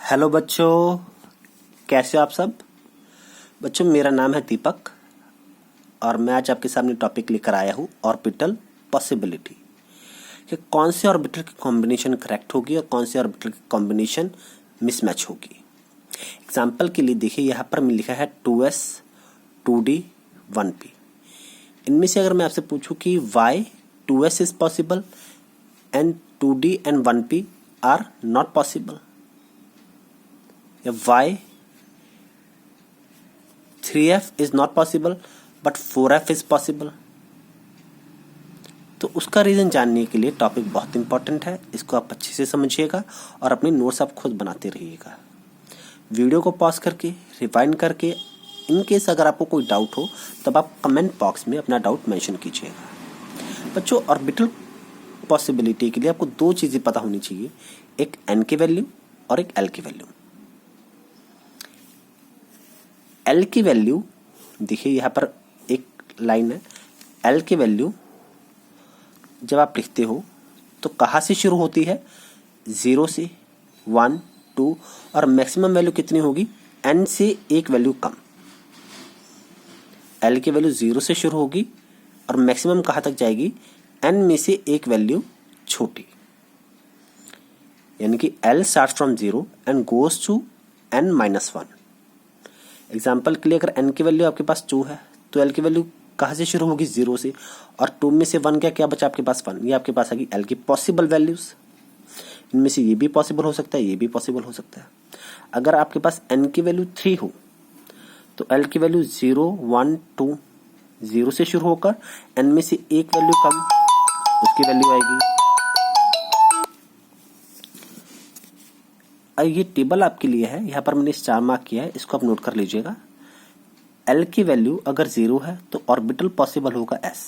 Hello बच्चों, कैसे हो आप सब। बच्चों, मेरा नाम है दीपक और मैं आज आपके सामने टॉपिक लेकर आया हूँ ऑर्बिटल पॉसिबिलिटी, कि कौन से ऑर्बिटल की कॉम्बिनेशन करेक्ट होगी और कौन से ऑर्बिटल की कॉम्बिनेशन मिसमैच होगी। एग्जाम्पल के लिए देखिए, यहाँ पर मैं लिखा है 2s 2d 1p। इनमें से अगर मैं आपसे पूछूं कि why 2s is possible and 2d and 1p are not possible, या why 3f is not possible but 4f is possible, तो उसका रीज़न जानने के लिए टॉपिक बहुत इंपॉर्टेंट है। इसको आप अच्छे से समझिएगा और अपने नोट्स आप खुद बनाते रहिएगा। वीडियो को पॉज करके रिवाइंड करके, इन केस अगर आपको कोई डाउट हो तब आप कमेंट बॉक्स में अपना डाउट मेंशन कीजिएगा। बच्चों, ऑर्बिटल पॉसिबिलिटी के लिए आपको दो चीज़ें पता होनी चाहिए, एक n की वैल्यू और एक l की वैल्यू। L की वैल्यू देखिए, यहाँ पर एक लाइन है। L की वैल्यू जब आप लिखते हो तो कहाँ से शुरू होती है? 0 से, 1, 2 और मैक्सिमम वैल्यू कितनी होगी? n से एक वैल्यू कम। L की वैल्यू 0 से शुरू होगी और मैक्सिमम कहाँ तक जाएगी? n में से एक वैल्यू छोटी, यानी कि L start from 0 and goes to n-1। Example के लिए अगर n की वैल्यू आपके पास 2 है तो l की वैल्यू कहाँ से शुरू होगी? 0 से, और 2 में से 1 क्या बचा आपके पास? 1। ये आपके पास आएगी l की पॉसिबल वैल्यूज। इनमें से ये भी पॉसिबल हो सकता है, ये भी पॉसिबल हो सकता है। अगर आपके पास n की वैल्यू 3 हो तो l की वैल्यू 0, 1, 2, 0 से शुरू होकर n में से एक वैल्यू कम, उसकी वैल्यू आएगी। ये टेबल आपके लिए है, यहाँ पर मैंने स्टार मार्क किया है, इसको आप नोट कर लीजिएगा। L की वैल्यू अगर 0 है तो ऑर्बिटल पॉसिबल होगा S।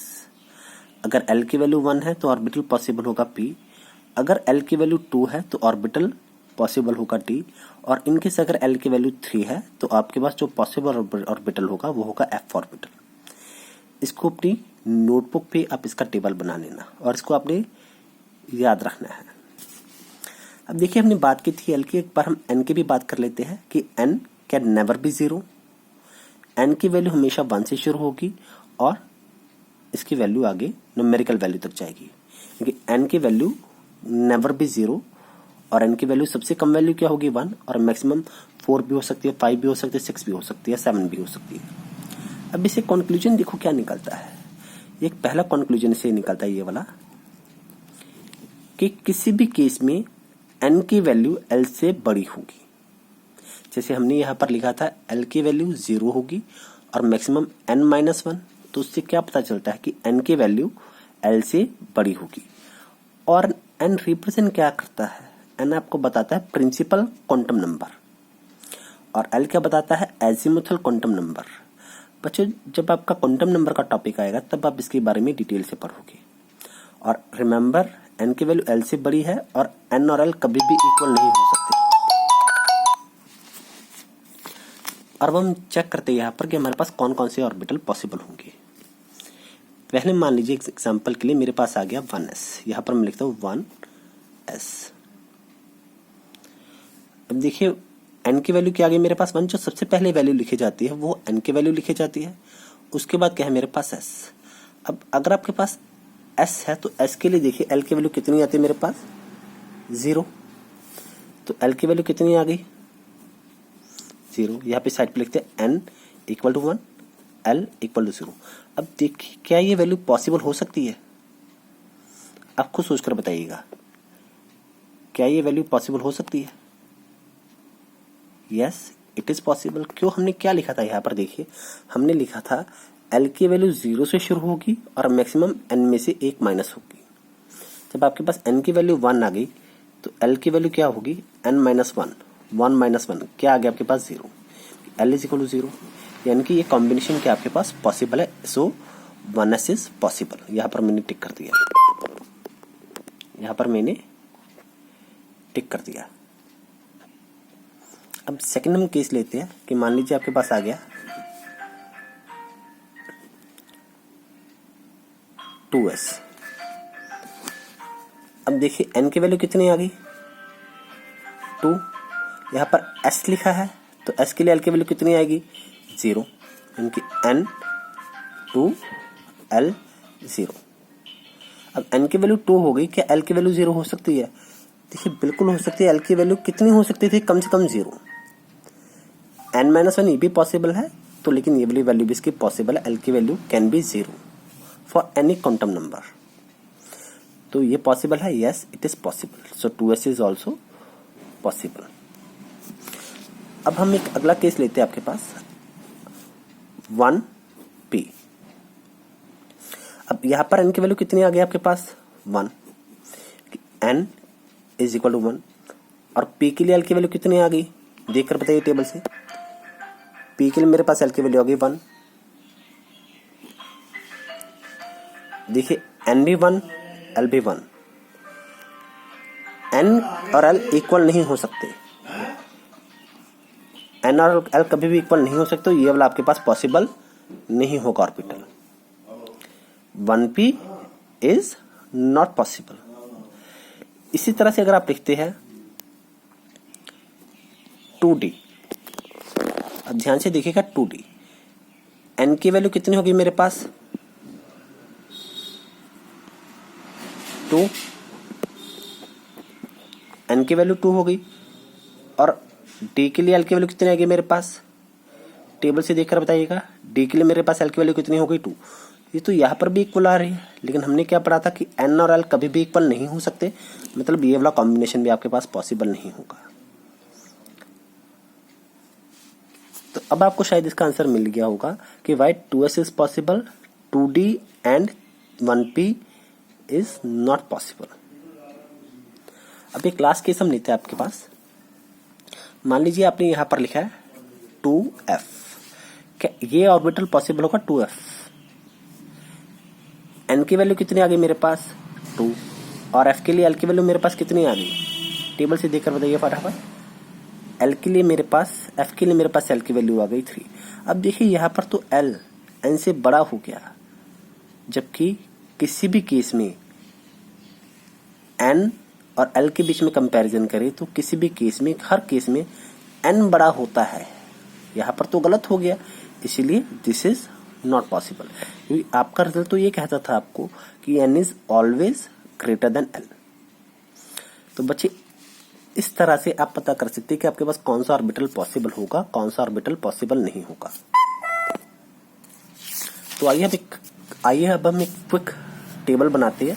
अगर L की वैल्यू 1 है तो ऑर्बिटल पॉसिबल होगा P। अगर L की वैल्यू 2 है तो ऑर्बिटल पॉसिबल होगा D। और इनकेस अगर L की वैल्यू 3 है तो आपके पास जो पॉसिबल ऑर्बिटल होगा वो होगा F ऑर्बिटल। इसको अपनी नोटबुक पे आप इसका टेबल बना लेना और इसको आपने याद रखना है। अब देखिए, हमने बात की थी L की, एक बार हम N की भी बात कर लेते हैं कि N can never be 0। n की वैल्यू हमेशा 1 से शुरू होगी और इसकी वैल्यू आगे न्यूमेरिकल वैल्यू तक जाएगी, क्योंकि n की वैल्यू नेवर बी 0 और n की वैल्यू सबसे कम वैल्यू क्या होगी? 1, और मैक्सिमम 4 भी हो सकती है, 5 भी हो सकती है, 6 भी हो सकती है, 7 भी हो सकती है। अब इसे कंक्लूजन देखो क्या निकलता है। एक पहला कंक्लूजन इसे निकलता है ये वाला, कि किसी भी केस में n की वैल्यू l से बड़ी होगी। जैसे हमने यहाँ पर लिखा था L की वैल्यू 0 होगी और मैक्सिमम n-1, तो उससे क्या पता चलता है कि n की वैल्यू L से बड़ी होगी। और n रिप्रेजेंट क्या करता है? n आपको बताता है प्रिंसिपल क्वांटम नंबर और L क्या बताता है? Azimuthal quantum number. बच्चों, जब आपका क्वांटम नंबर का टॉपिक आएगा तब आप इसके बारे में डिटेल से पढ़ोगे। और रिमेंबर, n की वैल्यू L से बड़ी है और n और L कभी भी इक्वल नहीं हो सकते। और अब हम चेक करते हैं यहाँ पर कि हमारे पास कौन कौन से ऑर्बिटल पॉसिबल होंगे। पहले मान लीजिए एग्जांपल के लिए मेरे पास आ गया 1s, यहाँ पर मैं लिखता हूँ 1s। अब देखिए, n की वैल्यू क्या आ गई मेरे पास? 1। जो सबसे पहले वैल्यू लिखी जाती है वो n की वैल्यू लिखी जाती है, उसके बाद क्या है मेरे पास s। अब अगर आपके पास s है तो s के लिए देखिए l की वैल्यू कितनी आती है मेरे पास? 0। तो l की वैल्यू कितनी आ गई? 0। यहाँ पे साइड पे लिखते हैं n equal to 1, l equal to 0। अब देखिए, क्या ये वैल्यू पॉसिबल हो सकती है? आप खुद सोचकर बताइएगा, क्या ये वैल्यू पॉसिबल हो सकती है? Yes, it is possible. क्यों? हमने क्या लिखा था यहाँ पर? देखिए, हमने लिखा था l की वैल्यू 0 से शुरू होगी और मैक्सिमम n में से एक माइनस होगी। जब आपके पास n की वैल्यू 1 आ गई तो l की वैल्यू क्या होगी? n-1, 1-1 क्या आ गया आपके पास? 0। l इज इक्वल टू 0, यानी कि ये कॉम्बिनेशन क्या आपके पास पॉसिबल है। सो 1s इज पॉसिबल। यहाँ पर मैंने टिक कर दिया, यहाँ पर मैंने टिक कर दिया। अब सेकंड हम केस लेते हैं कि मान लीजिए आपके पास आ गया 2s। अब देखिए n की वैल्यू कितनी आ गई? 2। यहाँ पर s लिखा है तो s के लिए l की वैल्यू कितनी आएगी 0, यानी n टू l 0। अब n की वैल्यू 2 हो गई, क्या l की वैल्यू 0 हो सकती है? देखिए बिल्कुल हो सकती है। l की वैल्यू कितनी हो सकती थी? कम से कम 0। n-1 ये भी पॉसिबल है, तो लेकिन ये वाली वैल्यू भी इसकी पॉसिबल है। l की value can be 0 for any quantum number. तो ये पॉसिबल है, yes it is possible. So 2s is also possible. अब हम एक अगला केस लेते हैं आपके पास 1p। अब यहां पर n की वैल्यू कितनी आ गई आपके पास 1, n इज इक्वल टू 1, और p के लिए l की वैल्यू कितनी आ गई देखकर बताइए टेबल से। p के लिए मेरे पास l की वैल्यू आ गई 1। देखिए n भी 1 l भी 1, n और l इक्वल नहीं हो सकते, n और l कभी भी इक्वल नहीं हो सकते, ये वाला आपके पास पॉसिबल नहीं होगा orbital. 1p is not possible. इसी तरह से अगर आप लिखते हैं 2d, अब ध्यान से देखिएगा 2d, n की वैल्यू कितनी होगी मेरे पास 2, n की वैल्यू 2 हो गई, और d के लिए l की वैल्यू कितनी आएगी मेरे पास, टेबल से देखकर बताइएगा। d के लिए मेरे पास l की वैल्यू कितनी हो गई 2। ये तो यहाँ पर भी इक्वल आ रही है, लेकिन हमने क्या पढ़ा था कि n और l कभी भी इक्वल नहीं हो सकते, मतलब ये वाला कॉम्बिनेशन भी आपके पास पॉसिबल नहीं होगा। तो अब आपको शायद इसका आंसर मिल गया होगा कि why 2s is possible, 2d and 1p is not possible. अब एक लास्ट केस हम लेते हैं आपके पास। मान लीजिए आपने यहां पर लिखा है 2f, क्या ये ऑर्बिटल पॉसिबल होगा 2f? n की वैल्यू कितनी आ गई मेरे पास 2, और f के लिए l की वैल्यू मेरे पास कितनी आ गई, टेबल से देखकर बताइए फटाफट। l के लिए मेरे पास, f के लिए मेरे पास l की वैल्यू आ गई 3। अब देखिए यहाँ पर तो l n से बड़ा हो गया, जबकि किसी भी केस में n और l के बीच में कंपैरिजन करें तो किसी भी केस में, हर केस में n बड़ा होता है। यहाँ पर तो गलत हो गया, इसीलिए दिस इज नॉट पॉसिबल। क्योंकि आपका रिजल्ट तो ये कहता था आपको कि n is always greater than l। तो बच्चे इस तरह से आप पता कर सकते हैं कि आपके पास कौन सा ऑर्बिटल पॉसिबल होगा, कौन सा ऑर्बिटल पॉसिबल नहीं होगा। तो आइए अब हम एक क्विक टेबल बनाते हैं,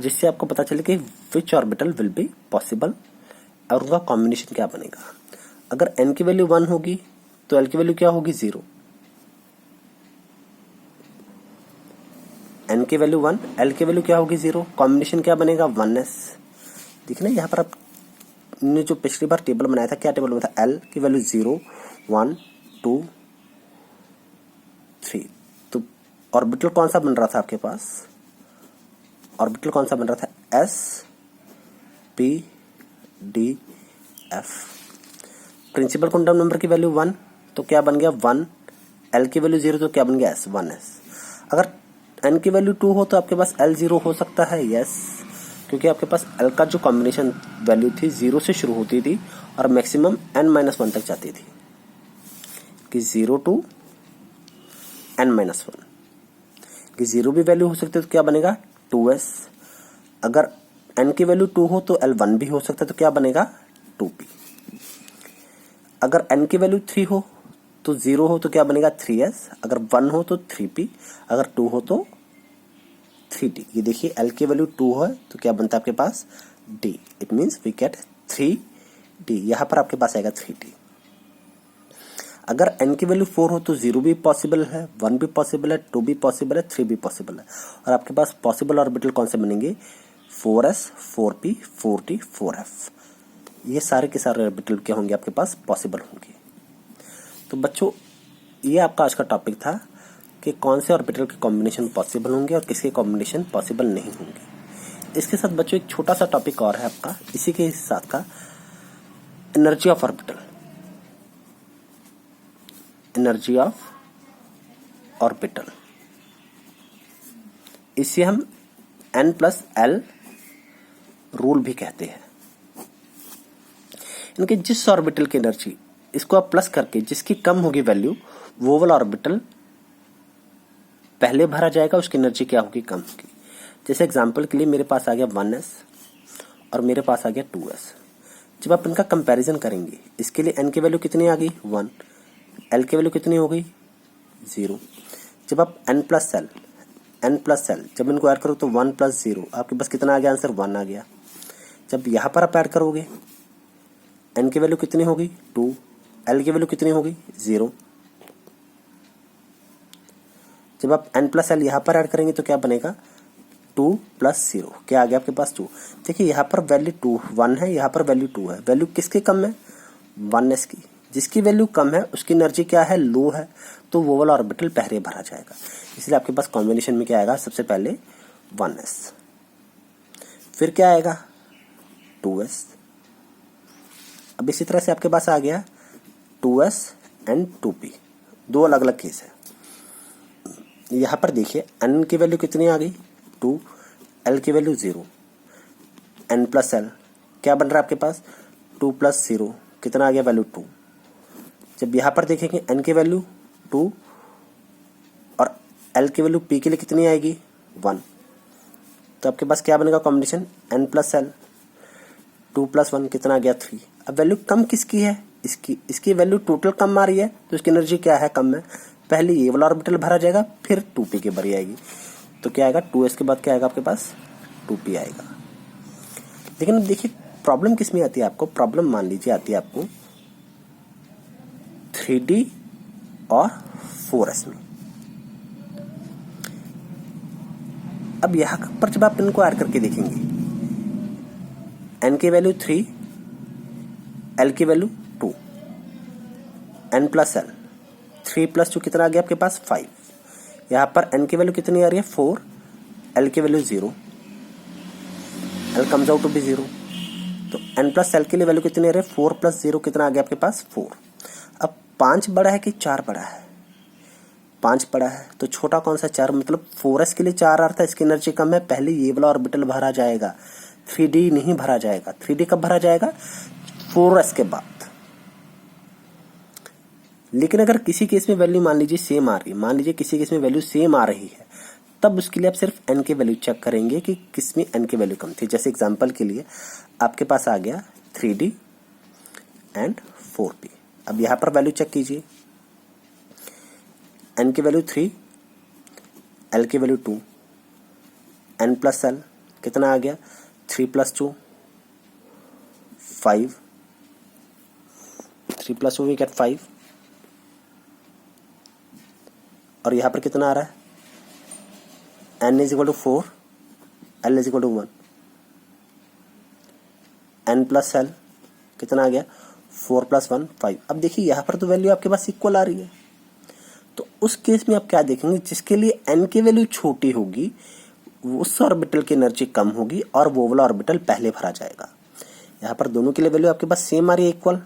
जिससे आपको पता चले कि विच ऑर्बिटल विल बी पॉसिबल और उनका कॉम्बिनेशन क्या बनेगा। अगर n की वैल्यू 1 होगी तो l की वैल्यू क्या होगी 0, n की वैल्यू 1, l की वैल्यू क्या होगी 0, कॉम्बिनेशन क्या बनेगा 1s। देखिए ना यहाँ पर आपने जो पिछली बार टेबल बनाया था, क्या टेबल बनाया था, l की वैल्यू 0 1 2 3। तो ऑर्बिटल कौन सा बन रहा था आपके पास, ऑर्बिटल कौन सा बन रहा था s p d f। Principal quantum number की वैल्यू 1 तो क्या बन गया 1, l की वैल्यू 0 तो क्या बन गया s 1s। अगर n की वैल्यू 2 हो तो आपके पास l 0 हो सकता है, यस, क्योंकि आपके पास l का जो कॉम्बिनेशन वैल्यू थी 0 से शुरू होती थी और मैक्सिमम n-1 तक जाती थी, कि 0 to n-1, कि 0 भी वैल्यू हो सकती है तो क्या बनेगा 2s। अगर n की वैल्यू 2 हो तो l 1 भी हो सकता है तो क्या बनेगा 2p। अगर n की वैल्यू 3 हो तो 0 हो तो क्या बनेगा 3s, अगर 1 हो तो 3p, अगर 2 हो तो 3d। ये देखिए l की वैल्यू 2 है तो क्या बनता है आपके पास d, it means we get 3d। यहाँ पर आपके पास आएगा 3d। अगर n की वैल्यू 4 हो तो 0 भी पॉसिबल है, 1 भी पॉसिबल है, 2 भी पॉसिबल है, 3 भी पॉसिबल है, और आपके पास पॉसिबल ऑर्बिटल कौन से बनेंगे 4s 4p 4t 4f। ये सारे के सारे ऑर्बिटल क्या होंगे आपके पास पॉसिबल होंगे। तो बच्चों ये आपका आज का टॉपिक था कि कौन से ऑर्बिटल के कॉम्बिनेशन पॉसिबल होंगे और किसके कॉम्बिनेशन पॉसिबल नहीं होंगे। इसके साथ बच्चों एक छोटा सा टॉपिक और है आपका इसी के साथ का, energy of orbital. Energy of orbital, इसे हम n+l रूल भी कहते हैं। इनके जिस ऑर्बिटल की एनर्जी इसको आप प्लस करके जिसकी कम होगी वैल्यू, वो वाला ऑर्बिटल पहले भरा जाएगा, उसकी एनर्जी क्या होगी, कम होगी। जैसे एग्जांपल के लिए मेरे पास आ गया 1s और मेरे पास आ गया 2s। जब आप इनका कंपैरिजन करेंगे, इसके लिए n की वैल्यू कितनी आ गई 1, l की वैल्यू कितनी हो गई 0। जब आप n प्लस l जब इनको ऐड करो तो 1 प्लस 0, आपके पास कितना आ गया आंसर 1 आ गया। जब यहाँ पर आप ऐड करोगे n की वैल्यू कितनी होगी 2, l की वैल्यू कितनी होगी 0। जब आप n प्लस l यहाँ पर ऐड करेंगे तो क्या बनेगा 2 प्लस 0, क्या आ गया आपके पास 2। देखिए यहाँ पर वैल्यू 1 है, यहाँ पर वैल्यू 2 है। वैल्यू किसकी कम है 1s की। जिसकी वैल्यू कम है उसकी एनर्जी क्या है, लो है, तो वो वाला ऑर्बिटल पहले भरा जाएगा। इसलिए आपके पास कॉम्बिनेशन में क्या आएगा, सबसे पहले 1s, फिर क्या आएगा 2s। अब इसी तरह से आपके पास आ गया 2s एंड 2p, दो अलग अलग केस है। यहाँ पर देखिए n की वैल्यू कितनी आ गई 2, l की वैल्यू 0, n प्लस l क्या बन रहा है आपके पास 2 प्लस 0, कितना आ गया वैल्यू 2। जब यहाँ पर देखेंगे n की वैल्यू 2 और l की वैल्यू p के लिए कितनी आएगी 1, तो आपके पास क्या बनेगा combination n plus l, 2 plus 1 कितना आ गया 3। अब वैल्यू कम किसकी है, इसकी वैल्यू टोटल कम आ रही है, तो इसकी एनर्जी क्या है, कम है। पहले ये वाला ऑर्बिटल भरा जाएगा, फिर 2p की भरी आएगी, तो क्या आएगा 2s के बाद क्या आएगा आपके पास 2p आएगा। लेकिन अब देखिए प्रॉब्लम किस में आती है आपको, प्रॉब्लम मान लीजिए आती है आपको 3D और 4s में। अब यहाँ पर जब आप इनको ऐड करके देखेंगे, n की वैल्यू 3, l की value 2, n plus l 3 plus 2 कितना आ गया आपके पास 5। यहाँ पर n की वैल्यू कितनी आ रही है 4, l की value 0, l comes out to be 0, तो n प्लस l के लिए वैल्यू कितनी आ रही है 4 प्लस 0 कितना आ गया आपके पास 4। अब 5 बड़ा है कि 4 बड़ा है, 5 बड़ा है, तो छोटा कौन सा 4, मतलब 4s के लिए 4 अर्थ है, इसकी एनर्जी कम है, पहले ये वाला ऑर्बिटल भरा जाएगा, 3D नहीं भरा जाएगा। 3D कब भरा जाएगा 4s के बाद। लेकिन अगर किसी केस में वैल्यू मान लीजिए सेम आ रही है, मान लीजिए किसी केस में वैल्यू सेम आ रही है, तब उसके लिए आप सिर्फ n की वैल्यू चेक करेंगे कि किस में n की वैल्यू कम थी। जैसे एग्जांपल के लिए आपके पास आ गया 3D एंड 4p। अब यहाँ पर वैल्यू चेक कीजिए, n की वैल्यू 3, l की वैल्यू 2, n प्लस l कितना आ गया 3 प्लस 2 5, 3 प्लस 2 वी गेट 5, और यहाँ पर कितना आ रहा है n is equal to 4, l is equal to 1, n plus l कितना आ गया 4 प्लस 1 5। अब देखिए यहाँ पर तो वैल्यू आपके पास इक्वल आ रही है, तो उस केस में आप क्या देखेंगे, जिसके लिए n की वैल्यू छोटी होगी उस ऑर्बिटल की एनर्जी कम होगी और वो वाला ऑर्बिटल पहले भरा जाएगा। यहाँ पर दोनों के लिए वैल्यू आपके पास सेम आ रही है इक्वल,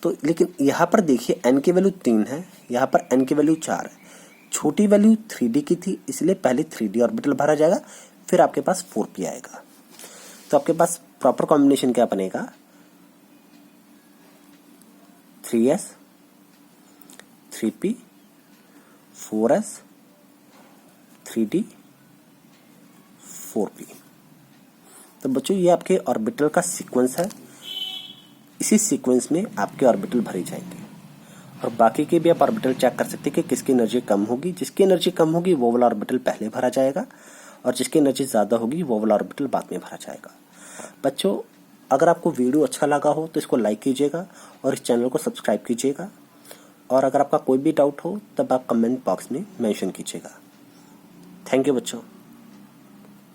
तो लेकिन यहाँ पर देखिए n की वैल्यू 3 है, यहाँ पर n की वैल्यू 4 है। छोटी वैल्यू 3D की थी, इसलिए पहले 3D ऑर्बिटल भरा जाएगा, फिर आपके पास 4p आएगा। तो आपके पास प्रॉपर कॉम्बिनेशन क्या बनेगा 3s 3p 4s 3D 4p। तो बच्चों ये आपके ऑर्बिटल का सीक्वेंस है, इसी सीक्वेंस में आपके ऑर्बिटल भरे जाएंगे, और बाकी के भी आप ऑर्बिटल चेक कर सकते हैं कि किसकी एनर्जी कम होगी। जिसकी एनर्जी कम होगी वो वाला ऑर्बिटल पहले भरा जाएगा, और जिसकी एनर्जी ज़्यादा होगी वो वाला ऑर्बिटल बाद में भरा जाएगा। बच्चों अगर आपको वीडियो अच्छा लगा हो तो इसको लाइक कीजिएगा और इस चैनल को सब्सक्राइब कीजिएगा, और अगर आपका कोई भी डाउट हो तब आप कमेंट बॉक्स में मेंशन कीजिएगा। थैंक यू बच्चों।